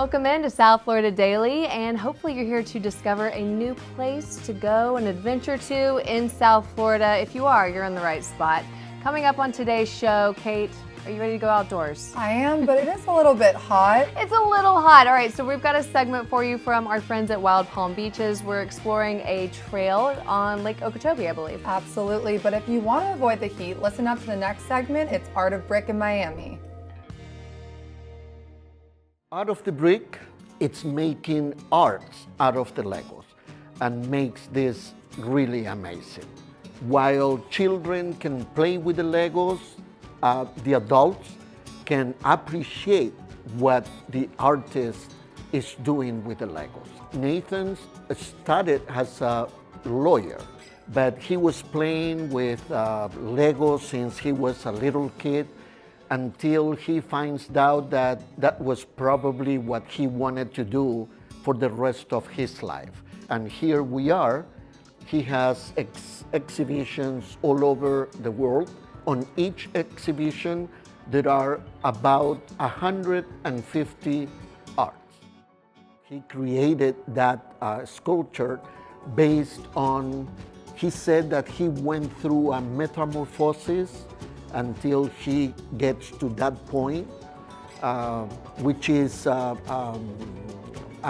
Welcome into South Florida Daily, and hopefully you're here to discover a new place to go and adventure to in South Florida. If you are, you're in the right spot. Coming up on today's show, Kate, are you ready to go outdoors? I am, but it is a little bit hot. It's a little hot. All right, so we've got a segment for you from our friends at Wild Palm Beaches. We're exploring a trail on Lake Okeechobee, I believe. Absolutely, but if you want to avoid the heat, listen up to the next segment. It's Art of Brick in Miami. Out of the brick, it's making arts out of the Legos and makes this really amazing. While children can play with the Legos, the adults can appreciate what the artist is doing with the Legos. Nathan started as a lawyer, but he was playing with Legos since he was a little kid, until he finds out that that was probably what he wanted to do for the rest of his life. And here we are. He has exhibitions all over the world. On each exhibition, there are about 150 arts. He created that sculpture based on, he said that he went through a metamorphosis until he gets to that point, which is a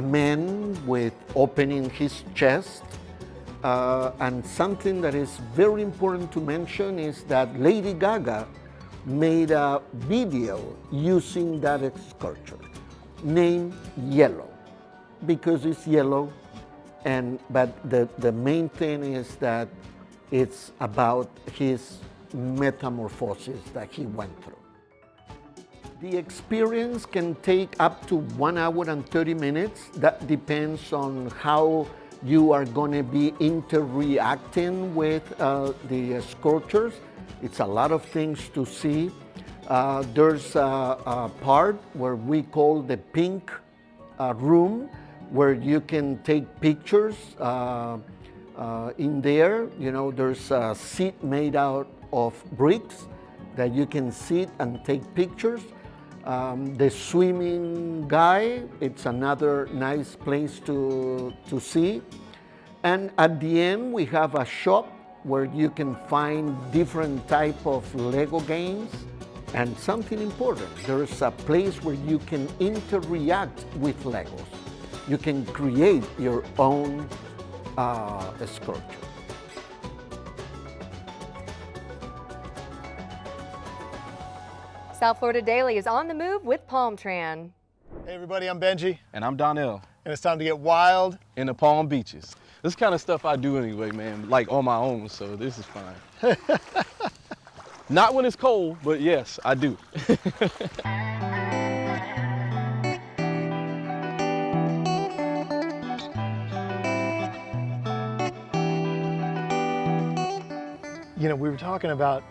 man with opening his chest. And something that is very important to mention is that Lady Gaga made a video using that sculpture named Yellow, because it's yellow, but the main thing is that it's about his metamorphosis that he went through. The experience can take up to 1 hour and 30 minutes. That depends on how you are going to be interacting with the sculptures. It's a lot of things to see. There's a part where we call the pink room, where you can take pictures. In there, you know, there's a seat made out of bricks that you can sit and take pictures. The swimming guy, it's another nice place to see. And at the end, we have a shop where you can find different type of Lego games. And something important, there's a place where you can interact with Legos. You can create your own sculpture. South Florida Daily is on the move with Palm Tran. Hey everybody, I'm Benji. And I'm Donnell. And it's time to get wild in the Palm Beaches. This kind of stuff I do anyway, man, like on my own, so this is fine. Not when it's cold, but yes, I do. You know, we were talking about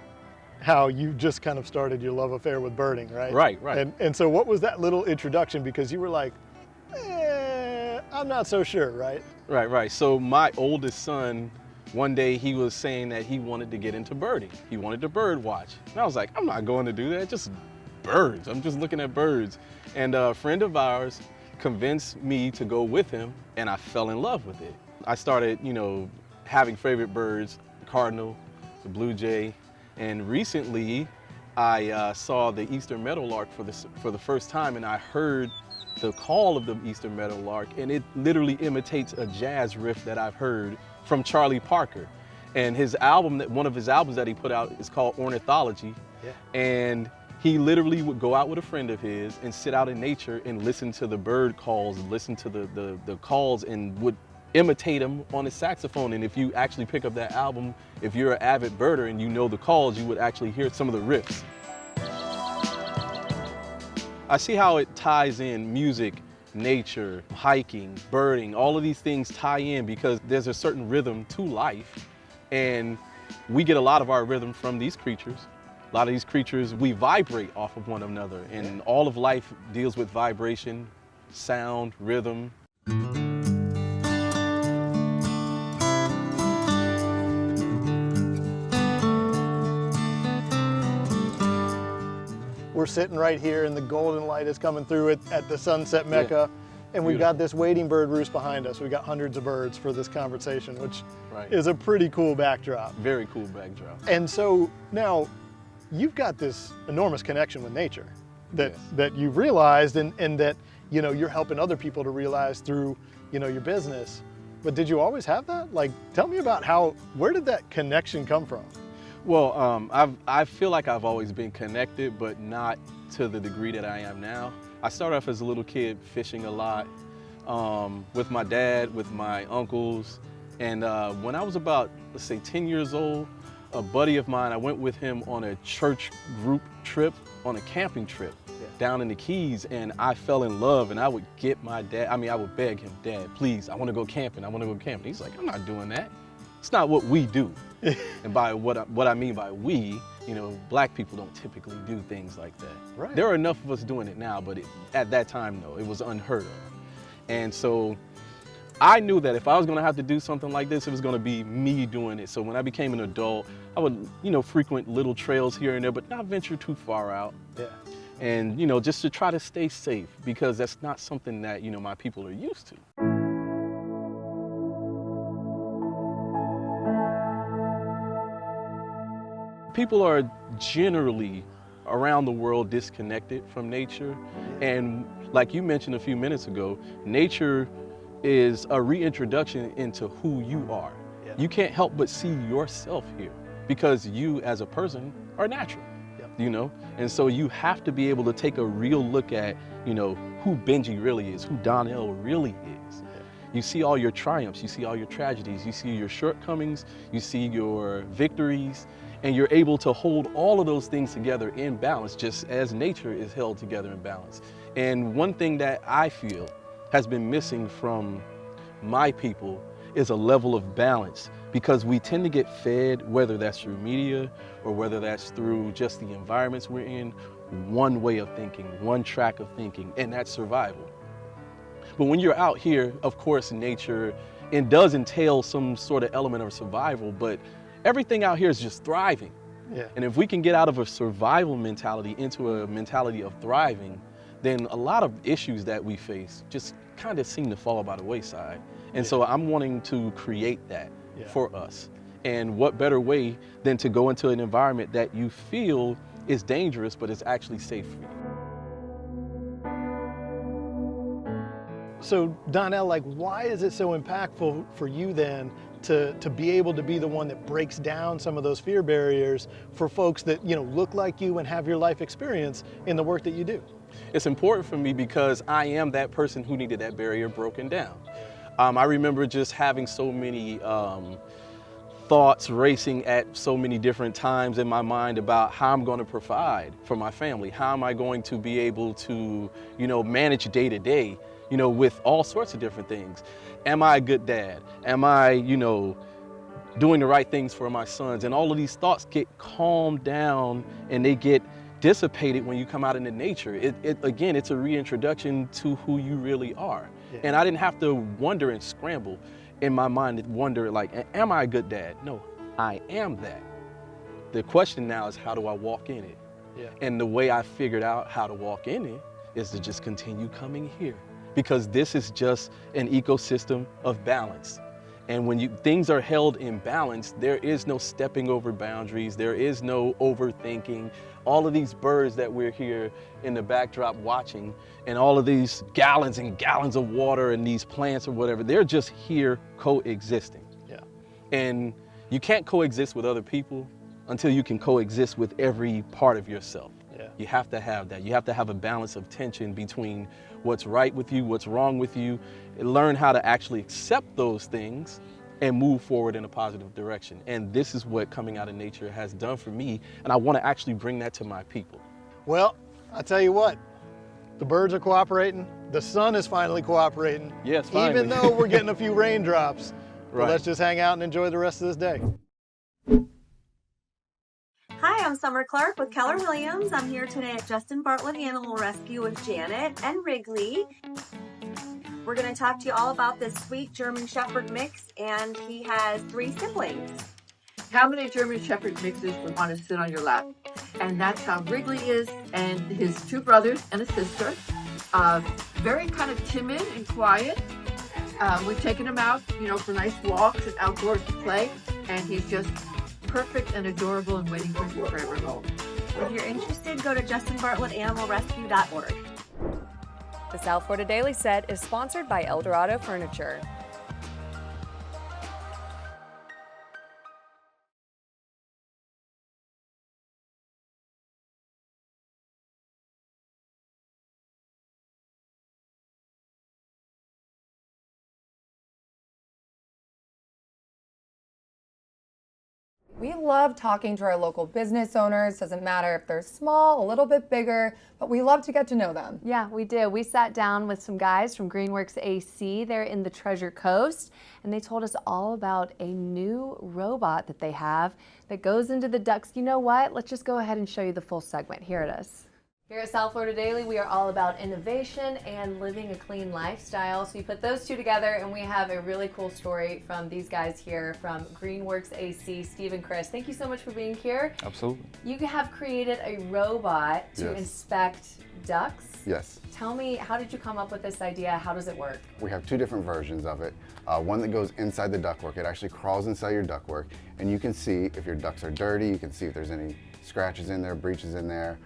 how you just kind of started your love affair with birding, right? Right. And so what was that little introduction? Because you were like, I'm not so sure, right? Right. So my oldest son, one day he was saying that he wanted to get into birding. He wanted to bird watch. And I was like, I'm not going to do that, just birds. I'm just looking at birds. And a friend of ours convinced me to go with him, and I fell in love with it. I started, having favorite birds, the cardinal, the blue jay, and recently I saw the eastern meadowlark for the first time, and I heard the call of the eastern meadowlark, and it literally imitates a jazz riff that I've heard from Charlie Parker. And his album, one of his albums that he put out is called Ornithology. Yeah. And he literally would go out with a friend of his and sit out in nature and listen to the bird calls, listen to the calls, and would imitate them on his saxophone. And if you actually pick up that album, if you're an avid birder and you know the calls, you would actually hear some of the riffs. I see how it ties in music, nature, hiking, birding, all of these things tie in because there's a certain rhythm to life. And we get a lot of our rhythm from these creatures. A lot of these creatures, we vibrate off of one another, and all of life deals with vibration, sound, rhythm. We're We're sitting right here and the golden light is coming through it at the Sunset Mecca. And we've got this wading bird roost behind us. We've got hundreds of birds for this conversation, which is a pretty cool backdrop. Very cool backdrop. And so now you've got this enormous connection with nature that you've realized and that, you know, you're helping other people to realize through, you know, your business. But did you always have that? Like, tell me about where did that connection come from? Well, I feel like I've always been connected, but not to the degree that I am now. I started off as a little kid fishing a lot with my dad, with my uncles. And when I was about, let's say, 10 years old, a buddy of mine, I went with him on a church group trip, on a camping trip down in the Keys, and I fell in love. And I would get my dad, I would beg him, Dad, please, I want to go camping. I want to go camping. He's like, I'm not doing that. It's not what we do. And by what I mean by we, you know, black people don't typically do things like that. Right. There are enough of us doing it now, but at that time, no, it was unheard of. And so I knew that if I was gonna have to do something like this, it was gonna be me doing it. So when I became an adult, I would, you know, frequent little trails here and there, but not venture too far out. Yeah. And, you know, just to try to stay safe, because that's not something that, you know, my people are used to. People are generally around the world disconnected from nature. And like you mentioned a few minutes ago, nature is a reintroduction into who you are. Yeah. You can't help but see yourself here because you as a person are natural, you know? And so you have to be able to take a real look at, you know, who Benji really is, who Donnell really is. Yeah. You see all your triumphs, you see all your tragedies, you see your shortcomings, you see your victories, and you're able to hold all of those things together in balance, just as nature is held together in balance. And one thing that I feel has been missing from my people is a level of balance, because we tend to get fed, whether that's through media or whether that's through just the environments we're in, one way of thinking, one track of thinking, and that's survival. But when you're out here, of course, nature, it does entail some sort of element of survival, but everything out here is just thriving. Yeah. And if we can get out of a survival mentality into a mentality of thriving, then a lot of issues that we face just kind of seem to fall by the wayside. And so I'm wanting to create that for us. And what better way than to go into an environment that you feel is dangerous, but it's actually safe for you. So Donnell, like, why is it so impactful for you then to be able to be the one that breaks down some of those fear barriers for folks that, you know, look like you and have your life experience in the work that you do? It's important for me because I am that person who needed that barrier broken down. I remember just having so many thoughts racing at so many different times in my mind about how I'm going to provide for my family. How am I going to be able to, you know, manage day to day, you know, with all sorts of different things. Am I a good dad? Am I, you know, doing the right things for my sons? And all of these thoughts get calmed down and they get dissipated when you come out into nature. Again, it's a reintroduction to who you really are. Yeah. And I didn't have to wonder and scramble in my mind to wonder, like, am I a good dad? No, I am that. The question now is, how do I walk in it? Yeah. And the way I figured out how to walk in it is to just continue coming here, because this is just an ecosystem of balance. And when things are held in balance, there is no stepping over boundaries, there is no overthinking. All of these birds that we're here in the backdrop watching, and all of these gallons and gallons of water and these plants or whatever, they're just here coexisting. Yeah. And you can't coexist with other people until you can coexist with every part of yourself. Yeah. You have to have that. You have to have a balance of tension between what's right with you, what's wrong with you, and learn how to actually accept those things and move forward in a positive direction. And this is what coming out of nature has done for me, and I want to actually bring that to my people. Well, I tell you what, the birds are cooperating, the sun is finally cooperating. Yes, finally. Even though we're getting a few raindrops. Right. But let's just hang out and enjoy the rest of this day. Hi, I'm Summer Clark with Keller Williams. I'm here today at Justin Bartlett Animal Rescue with Janet and Wrigley. We're going to talk to you all about this sweet German Shepherd mix, and he has 3 siblings. How many German Shepherd mixes would want to sit on your lap? And that's how Wrigley is, and his two brothers and a sister. Very kind of timid and quiet. We've taken him out, for nice walks and outdoors to play, and he's just perfect and adorable and waiting for his forever home. If you're interested, go to justinbartlettanimalrescue.org. The South Florida Daily Set is sponsored by Eldorado Furniture. We love talking to our local business owners. Doesn't matter if they're small, a little bit bigger, but we love to get to know them. Yeah, we did. We sat down with some guys from Greenworks AC. They're in the Treasure Coast, and they told us all about a new robot that they have that goes into the ducks. You know what? Let's just go ahead and show you the full segment. Here it is. Here at South Florida Daily, we are all about innovation and living a clean lifestyle. So you put those two together, and we have a really cool story from these guys here from Greenworks AC, Steve and Chris. Thank you so much for being here. Absolutely. You have created a robot to Yes. inspect ducks. Yes. Tell me, how did you come up with this idea? How does it work? We have two different versions of it. One that goes inside the ductwork. It actually crawls inside your ductwork, and you can see if your ducts are dirty. You can see if there's any scratches in there, breaches in there,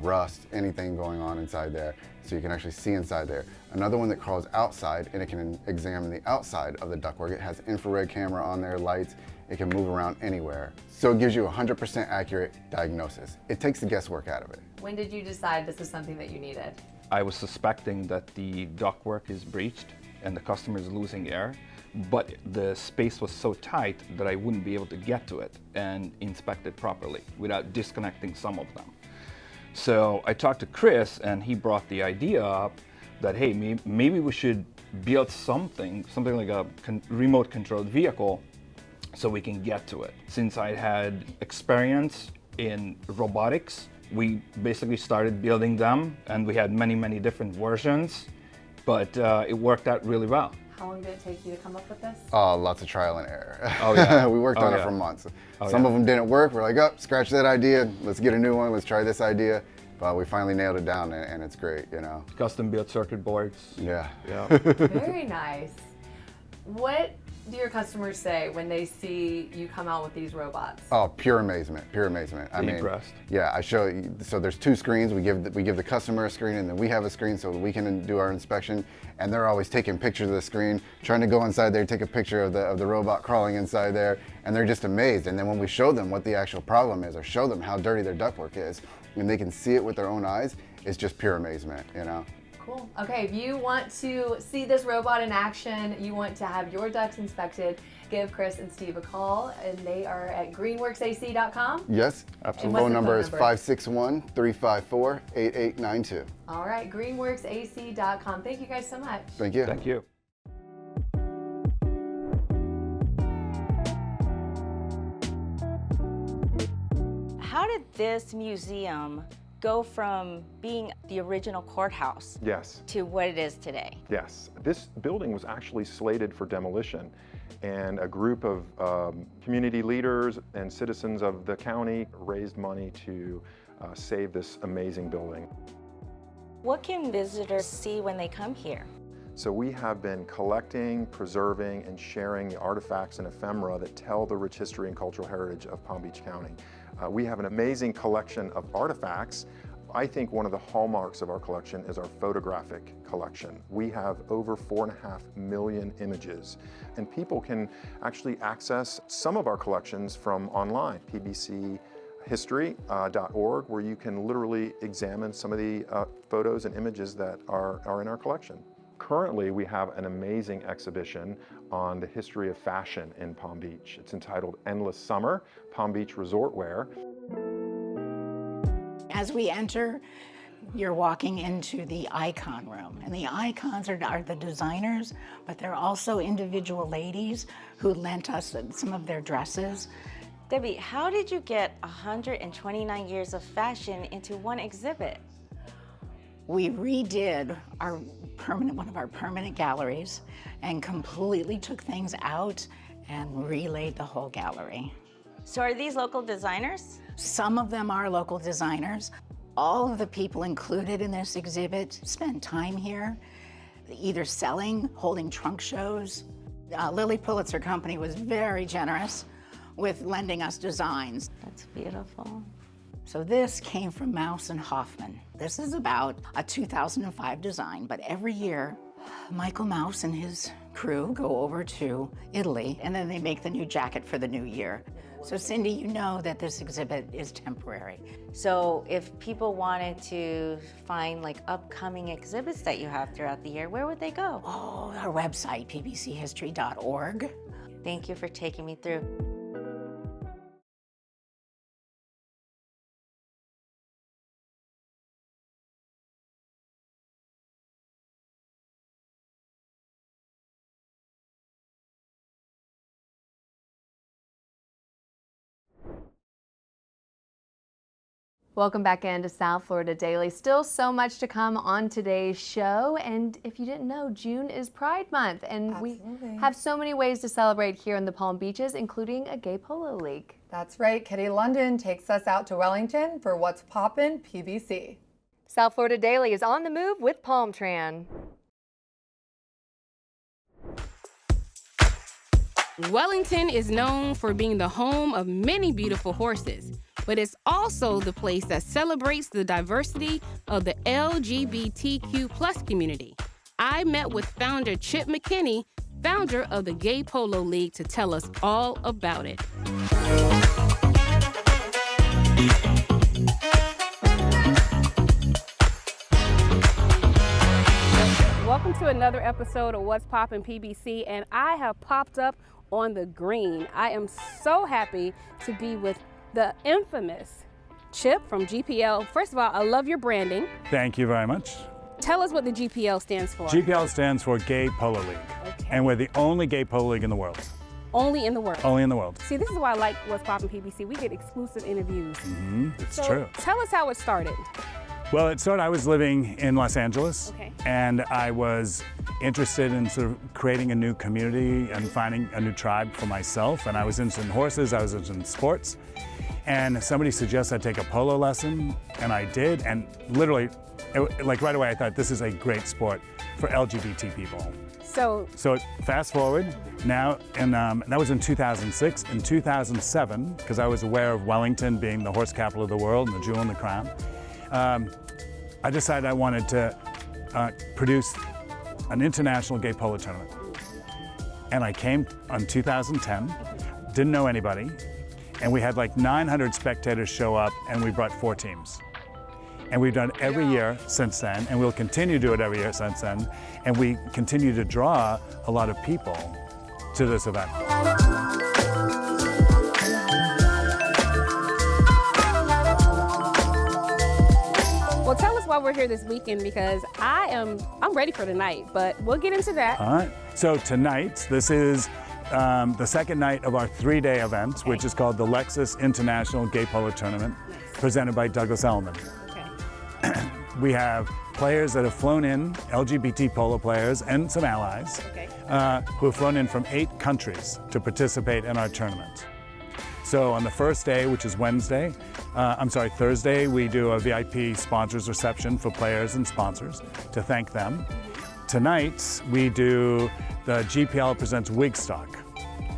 rust, anything going on inside there. So you can actually see inside there. Another one that crawls outside, and it can examine the outside of the ductwork. It has infrared camera on there, lights. It can move around anywhere. So it gives you a 100% accurate diagnosis. It takes the guesswork out of it. When did you decide this is something that you needed? I was suspecting that the ductwork is breached and the customer is losing air, but the space was so tight that I wouldn't be able to get to it and inspect it properly without disconnecting some of them. So I talked to Chris, and he brought the idea up that, hey, maybe we should build something like a remote controlled vehicle so we can get to it. Since I had experience in robotics, we basically started building them, and we had many different versions, but it worked out really well. How long did it take you to come up with this? Lots of trial and error. Oh, yeah. We worked on it yeah. for months. Oh, Some yeah. of them didn't work. We're like, oh, scratch that idea. Let's get a new one. Let's try this idea. But we finally nailed it down, and it's great, Custom built circuit boards. Yeah. Very nice. What do your customers say when they see you come out with these robots? Oh, pure amazement, pure amazement. I mean, Impressed. yeah, I show you, so there's two screens. We give the customer a screen, and then we have a screen so we can do our inspection, and they're always taking pictures of the screen, trying to go inside there, take a picture of the robot crawling inside there, and they're just amazed. And then when we show them what the actual problem is, or show them how dirty their ductwork is, and they can see it with their own eyes, it's just pure amazement, Cool. Okay, if you want to see this robot in action, you want to have your ducts inspected, give Chris and Steve a call, and they are at greenworksac.com. Yes, Absolutely. phone number is number? 561-354-8892. All right, greenworksac.com. Thank you guys so much. Thank you. Thank you. How did this museum go from being the original courthouse Yes, to what it is today? yes. This building was actually slated for demolition, and a group of community leaders and citizens of the county raised money to save this amazing building. What can visitors see when they come here? So we have been collecting, preserving, and sharing the artifacts and ephemera that tell the rich history and cultural heritage of Palm Beach County. We have an amazing collection of artifacts. I think one of the hallmarks of our collection is our photographic collection. We have over 4.5 million images, and people can actually access some of our collections from online, pbchistory.org, where you can literally examine some of the photos and images that are in our collection. Currently, we have an amazing exhibition on the history of fashion in Palm Beach. It's entitled Endless Summer, Palm Beach Resort Wear. As we enter, you're walking into the icon room, and the icons are the designers, but they're also individual ladies who lent us some of their dresses. Debbie, how did you get 129 years of fashion into one exhibit? We redid one of our permanent galleries and completely took things out and relaid the whole gallery. So are these local designers? Some of them are local designers. All of the people included in this exhibit spend time here, either selling, holding trunk shows. Lilly Pulitzer Company was very generous with lending us designs. That's beautiful. So this came from Mouse and Hoffman. This is about a 2005 design, but every year, Michael Mouse and his crew go over to Italy, and then they make the new jacket for the new year. So Cindy, you know that this exhibit is temporary. So if people wanted to find like upcoming exhibits that you have throughout the year, where would they go? Oh, our website, pbchistory.org. Thank you for taking me through. Welcome back into South Florida Daily. Still so much to come on today's show. And if you didn't know, June is Pride Month. And Absolutely. we have so many ways to celebrate here in the Palm Beaches, including a gay polo league. That's right. Kitty London takes us out to Wellington for What's Poppin' PBC. South Florida Daily is on the move with Palmtran. Wellington is known for being the home of many beautiful horses, but it's also the place that celebrates the diversity of the LGBTQ+ community. I met with founder Chip McKinney, founder of the Gay Polo League, to tell us all about it. Welcome to another episode of What's Poppin' PBC, and I have popped up on the green. I am so happy to be with the infamous Chip from GPL. First of all, I love your branding. Thank you very much. Tell us what the GPL stands for. GPL stands for Gay Polo League. Okay. And we're the only gay polo league in the world. Only in the world. Only in the world. See, this is why I like What's Poppin' PBC. We get exclusive interviews. It's So true. Tell us how it started. Well, it started, I was living in Los Angeles, Okay. and I was interested in sort of creating a new community and finding a new tribe for myself. And I was interested in horses, I was interested in sports. And somebody suggested I take a polo lesson, and I did. And literally, like right away, I thought this is a great sport for LGBT people. So Fast forward now, and that was in 2006. In 2007, because I was aware of Wellington being the horse capital of the world and the jewel in the crown, I decided I wanted to produce an international gay polo tournament. And I came in 2010, didn't know anybody, and we had like 900 spectators show up, and we brought 4 teams. And we've done it every year since then, and we'll continue to do it every year since then, and we continue to draw a lot of people to this event. Well, tell us why we're here this weekend, because I'm ready for tonight, but we'll get into that. All right. So tonight, this is the second night of our 3-day event, which is called the Lexus International Gay Polo Tournament, presented by Douglas Elliman. Okay. We have players that have flown in, LGBT polo players and some allies, who have flown in from 8 countries to participate in our tournament. So on the first day, which is Thursday, we do a VIP sponsors reception for players and sponsors to thank them. Tonight, we do the GPL Presents Wigstock.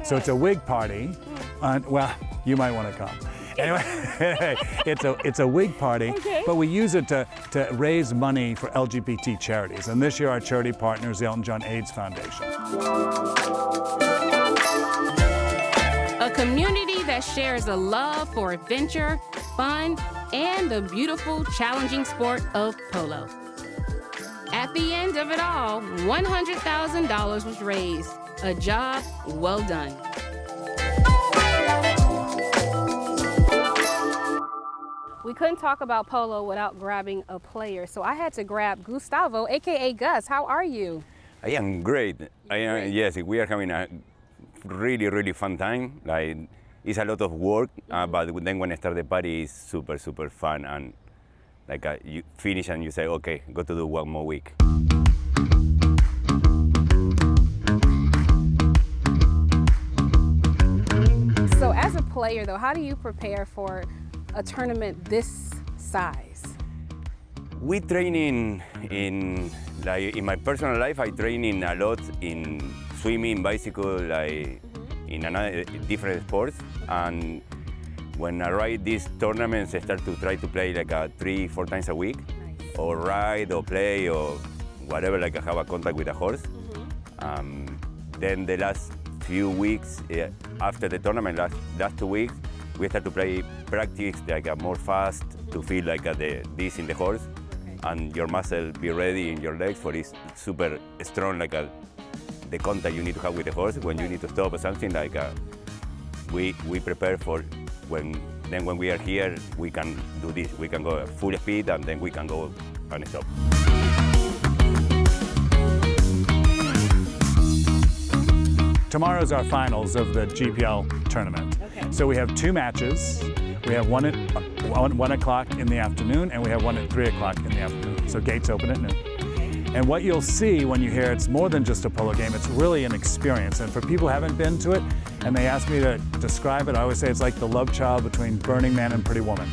So it's a wig party. Well, you might want to come. Anyway, it's a wig party, but we use it to raise money for LGBT charities. And this year, our charity partner is the Elton John AIDS Foundation. A community that shares a love for adventure, fun, and the beautiful, challenging sport of polo. At the end of it all, $100,000 was raised. A job well done. We couldn't talk about polo without grabbing a player, so I had to grab Gustavo, aka Gus. How are you? I am great. Yes, we are having a really fun time. Like, it's a lot of work, but then when I start the party, it's super fun, and like you finish and you say, okay, go to do one more week. So as a player, player though, how do you prepare for a tournament this size? We train in my personal life. I train in a lot in swimming, bicycle, like in another different sports. And when I ride these tournaments, I start to try to play like 3-4 times a week, or ride or play or whatever. Like I have a contact with a horse. Then the last few weeks after the tournament, last 2 weeks, we start to play practice like more fast to feel like this in the horse, and your muscle be ready in your legs for this super strong like the contact you need to have with the horse when you need to stop or something like we prepare for when we are here we can do this. We can go full speed and then we can go and stop. Tomorrow's our finals of the GPL tournament. Okay. So we have 2 matches. We have one at 1 o'clock in the afternoon, and we have one at 3 o'clock in the afternoon. So gates open at noon. Okay. And what you'll see when you hear it's more than just a polo game, it's really an experience. And for people who haven't been to it, and they ask me to describe it, I always say it's like the love child between Burning Man and Pretty Woman.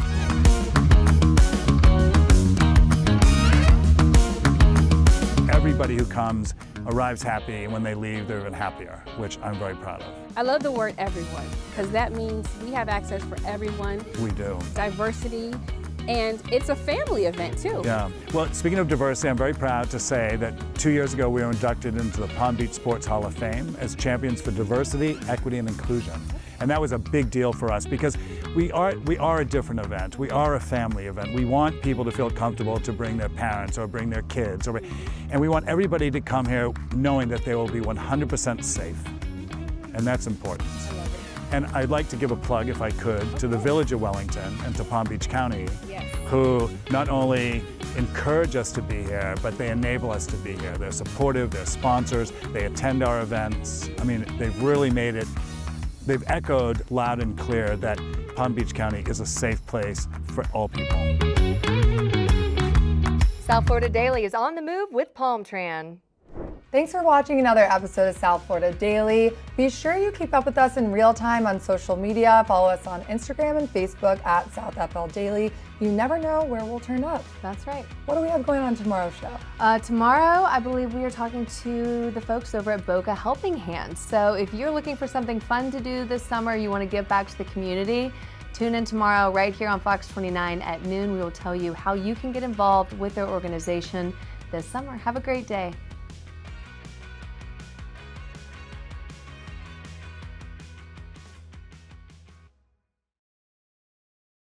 Everybody who comes arrives happy, and when they leave, they're even happier, which I'm very proud of. I love the word everyone, because that means we have access for everyone. We do. Diversity, and it's a family event too. Yeah. Well, speaking of diversity, I'm very proud to say that 2 years ago we were inducted into the Palm Beach Sports Hall of Fame as champions for diversity, equity, and inclusion. And that was a big deal for us because we are a different event. We are a family event. We want people to feel comfortable to bring their parents or bring their kids. And we want everybody to come here knowing that they will be 100% safe. And that's important. And I'd like to give a plug, if I could, to the Village of Wellington and to Palm Beach County, who not only encourage us to be here, but they enable us to be here. They're supportive, they're sponsors, they attend our events. I mean, they've really made it. They've echoed loud and clear that Palm Beach County is a safe place for all people. South Florida Daily is on the move with Palmtran. Thanks for watching another episode of South Florida Daily. Be sure you keep up with us in real time on social media. Follow us on Instagram and Facebook at SouthFL Daily. You never know where we'll turn up. That's right. What do we have going on tomorrow's show? Tomorrow, I believe we are talking to the folks over at Boca Helping Hands. So if you're looking for something fun to do this summer, you want to give back to the community, tune in tomorrow right here on Fox 29 at noon. We will tell you how you can get involved with their organization this summer. Have a great day.